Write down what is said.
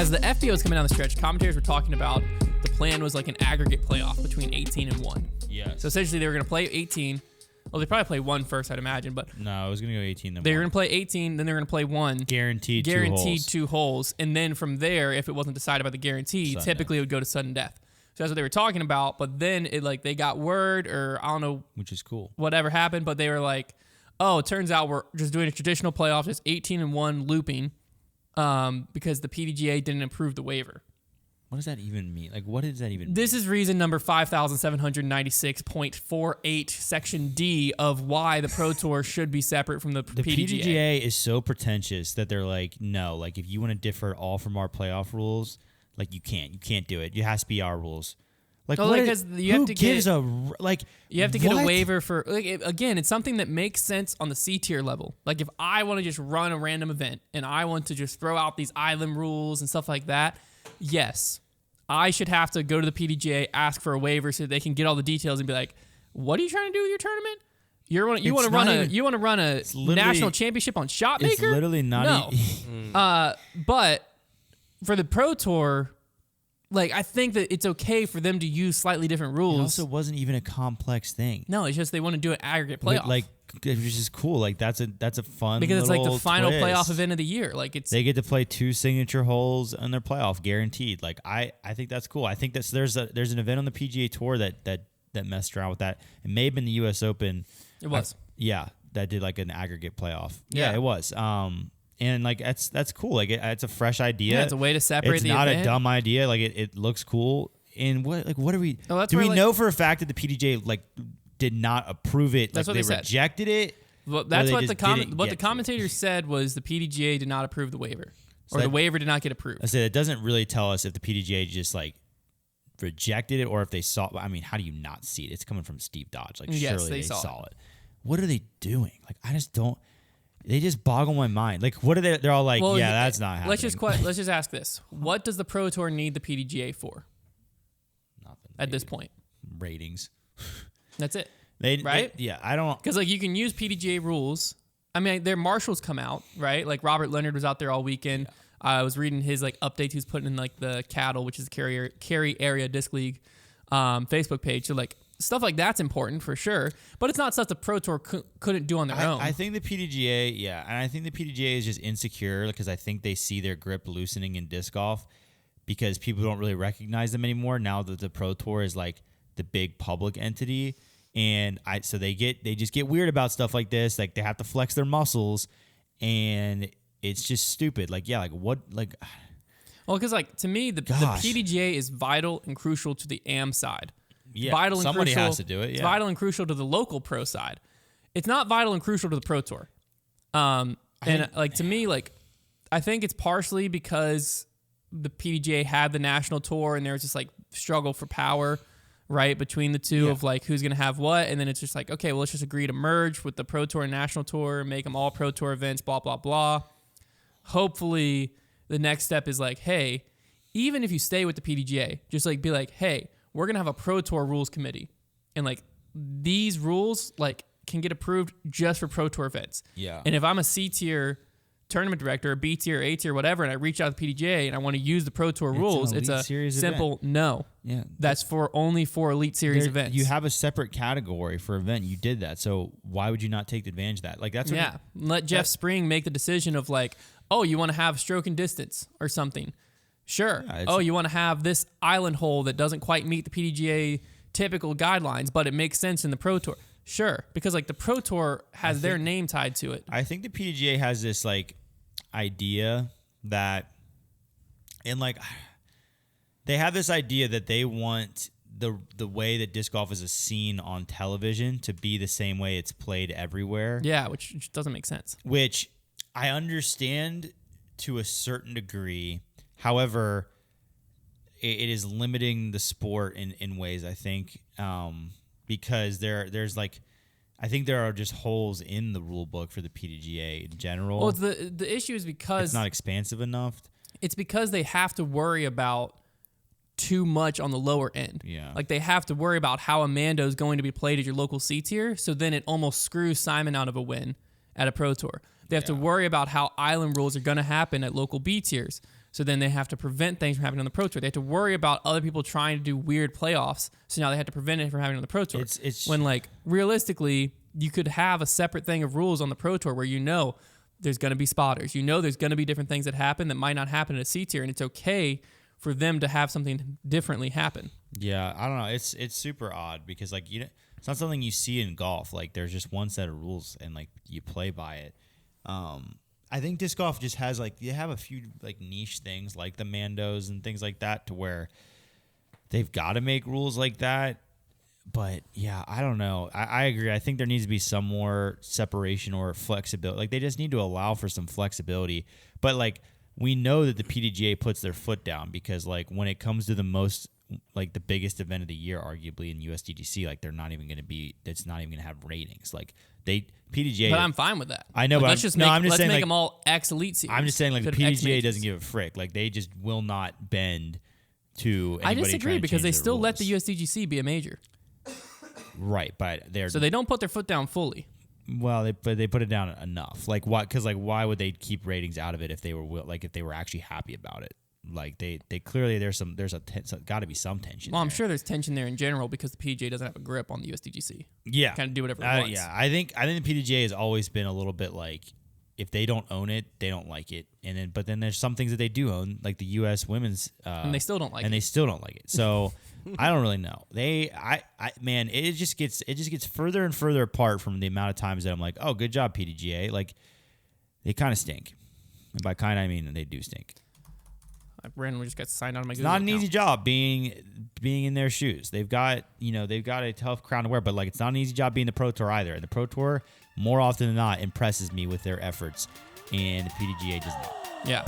as the FBO was coming down the stretch, commentators were talking about the plan was like an aggregate playoff between 18 and 1. Yes. So essentially they were going to play 18. Well, they probably play 1 first, I'd imagine, but No, it was going to go 18 then they were 1. going to play 18, then they were going to play 1. Guaranteed 2 holes. And then from there, if it wasn't decided by the guarantee, Sudden typically it would go to sudden death. So that's what they were talking about. But then it like they got word, or I don't know, which is cool. whatever happened, but they were like, oh, it turns out we're just doing a traditional playoff, just 18 and 1 looping, because the PDGA didn't approve the waiver. What does that even mean? Like, what does that even mean? This is reason number 5796.48, Section D of why the Pro Tour should be separate from the PDGA. The PDGA is so pretentious that they're like, no, like if you want to differ at all from our playoff rules, like you can't do it. It has to be our rules. Like, oh, what because you have to get a a waiver for again. It's something that makes sense on the C tier level. Like if I want to just run a random event and I want to just throw out these island rules and stuff like that, yes, I should have to go to the PDGA, ask for a waiver so they can get all the details and be like, "What are you trying to do with your tournament? You want to run a national championship on Shotmaker? It's literally not. But for the Pro Tour." Like, I think that it's okay for them to use slightly different rules. It also wasn't even a complex thing. No, it's just they want to do an aggregate playoff. Like which is cool. Like, that's a fun because it's like the final twist. playoff event of the year. Like they get to play 2 signature holes in their playoff, guaranteed. Like, I think that's cool. I think there's an event on the PGA Tour that messed around with that. It may have been the U.S. Open. It was. That did like an aggregate playoff. Yeah, it was. And like that's cool. Like it's a fresh idea. Yeah, it's a way to separate the event. It's not a dumb idea. Like it looks cool. And what are we? Oh, do we know for a fact that the PDGA like did not approve it? That's like what they rejected it. Well, that's what the commentators said was the PDGA did not approve the waiver, or the waiver did not get approved. I said it doesn't really tell us if the PDGA just like rejected it or if they saw. I mean, how do you not see it? It's coming from Steve Dodge. Like surely they saw it. What are they doing? Like I just don't. They just boggle my mind. Like, what are they? They're all like, well, yeah, that's not happening. Let's just ask this: what does the Pro Tour need the PDGA for? Nothing. At this point, ratings. That's it. Right? I don't. Because like you can use PDGA rules. I mean, their marshals come out, right? Like Robert Leonard was out there all weekend. Yeah. I was reading his like updates. He was putting in like the Cattle, which is the Cary Area Disc League Facebook page. So like. Stuff like that's important for sure, but it's not stuff the Pro Tour couldn't do on their own. I think the PDGA, and I think the PDGA is just insecure because I think they see their grip loosening in disc golf because people don't really recognize them anymore now that the Pro Tour is like the big public entity, and so they just get weird about stuff like this. Like they have to flex their muscles, and it's just stupid. Like what. Well, because like to me, the PDGA is vital and crucial to the AM side. Yeah, somebody has to do it. Yeah. It's vital and crucial to the local pro side. It's not vital and crucial to the Pro Tour. To me, like, I think it's partially because the PDGA had the national tour and there was just like struggle for power, right, between the two of like who's going to have what. And then it's just like, okay, well, let's just agree to merge with the Pro Tour and national tour, make them all Pro Tour events, blah, blah, blah. Hopefully the next step is like, hey, even if you stay with the PDGA, just like be like, hey, we're going to have a Pro Tour rules committee. And like these rules like can get approved just for Pro Tour events. Yeah. And if I'm a C tier tournament director, a B tier, A tier, whatever, and I reach out to the PDGA and I want to use the Pro Tour rules, it's a simple event. No. Yeah. That's only for Elite Series events. You have a separate category for event. You did that. So why would you not take advantage of that? Like that's what let Jeff Spring make the decision of like, oh, you want to have stroke and distance or something. Sure. Yeah, you want to have this island hole that doesn't quite meet the PDGA typical guidelines, but it makes sense in the Pro Tour. Sure, because like the Pro Tour has their name tied to it. I think the PDGA has this like idea that, and like they have this idea that they want the way that disc golf is seen on television to be the same way it's played everywhere. Yeah, which doesn't make sense. Which I understand to a certain degree. However, it is limiting the sport in ways, I think, because there's like, I think there are just holes in the rule book for the PDGA in general. Well, the issue is because it's not expansive enough. It's because they have to worry about too much on the lower end. Yeah. Like they have to worry about how Amando is going to be played at your local C tier, so then it almost screws Simon out of a win at a Pro Tour. They have to worry about how island rules are going to happen at local B tiers. So then they have to prevent things from happening on the Pro Tour. They have to worry about other people trying to do weird playoffs. So now they have to prevent it from happening on the Pro Tour. It's when, like, realistically, you could have a separate thing of rules on the Pro Tour where there's going to be spotters. There's going to be different things that happen that might not happen at a C tier, and it's okay for them to have something differently happen. Yeah, I don't know. It's super odd because, like, it's not something you see in golf. Like, there's just one set of rules, and, like, you play by it. I think disc golf just has, like, you have a few, like, niche things like the Mandos and things like that to where they've got to make rules like that. But, yeah, I don't know. I agree. I think there needs to be some more separation or flexibility. Like, they just need to allow for some flexibility. But, like, we know that the PDGA puts their foot down because, like, when it comes to the most, like, the biggest event of the year, arguably in USDGC, like, it's not even going to have ratings. Like, PDGA. But I'm fine with that. I know, like, but let's make them all X Elite Series. I'm just saying, like, the PDGA doesn't give a frick. Like, they just will not bend to anybody. I disagree because they still let the rules. USDGC be a major. Right, but so they don't put their foot down fully. Well, they put it down enough. Like, what? Because, like, why would they keep ratings out of it if they were actually happy about it? Like, they clearly there's got to be some tension. Well, I'm sure there's tension there in general because the PDGA doesn't have a grip on the USDGC. Yeah, kind of do whatever it wants. Yeah, I think the PDGA has always been a little bit like, if they don't own it, they don't like it. But then there's some things that they do own, like the U.S. women's, and they still don't like it. And they still don't like it. So I don't really know. Man, it just gets further and further apart from the amount of times that I'm like, oh, good job, PDGA. Like, they kind of stink, and by kind I mean they do stink. I randomly just got signed out of my Google Not an account. easy job being in their shoes. They've got a tough crown to wear, but, like, it's not an easy job being the Pro Tour either. And the Pro Tour, more often than not, impresses me with their efforts, and the PDGA does not. Yeah.